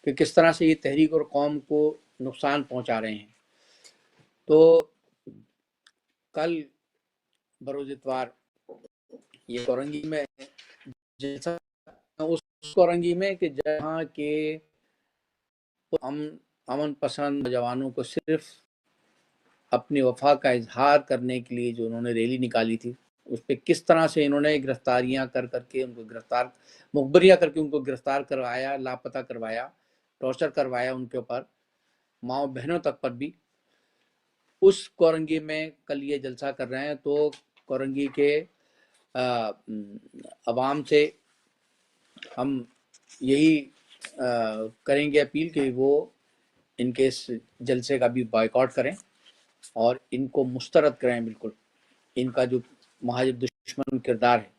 کہ کس طرح سے یہ تحریک اور قوم کو نقصان پہنچا رہے ہیں۔ تو کل بروز اتوار یہ کورنگی میں جیسا اس کورنگی میں کہ جہاں کے امن پسند نوجوانوں کو صرف اپنی وفا کا اظہار کرنے کے لیے جو انہوں نے ریلی نکالی تھی، اس پہ کس طرح سے انہوں نے گرفتاریاں کر کے ان کو مخبریاں کر کے ان کو گرفتار کروایا، لاپتہ کروایا، ٹارچر کروایا ان کے اوپر، ماؤں بہنوں تک پر بھی۔ اس کورنگی میں کل یہ جلسہ کر رہے ہیں، تو کورنگی کے عوام سے ہم یہی کریں گے اپیل کہ وہ ان کے اس جلسے کا بھی بائیکاٹ کریں اور ان کو مسترد کریں، بالکل ان کا جو مہاجر دشمن کردار ہے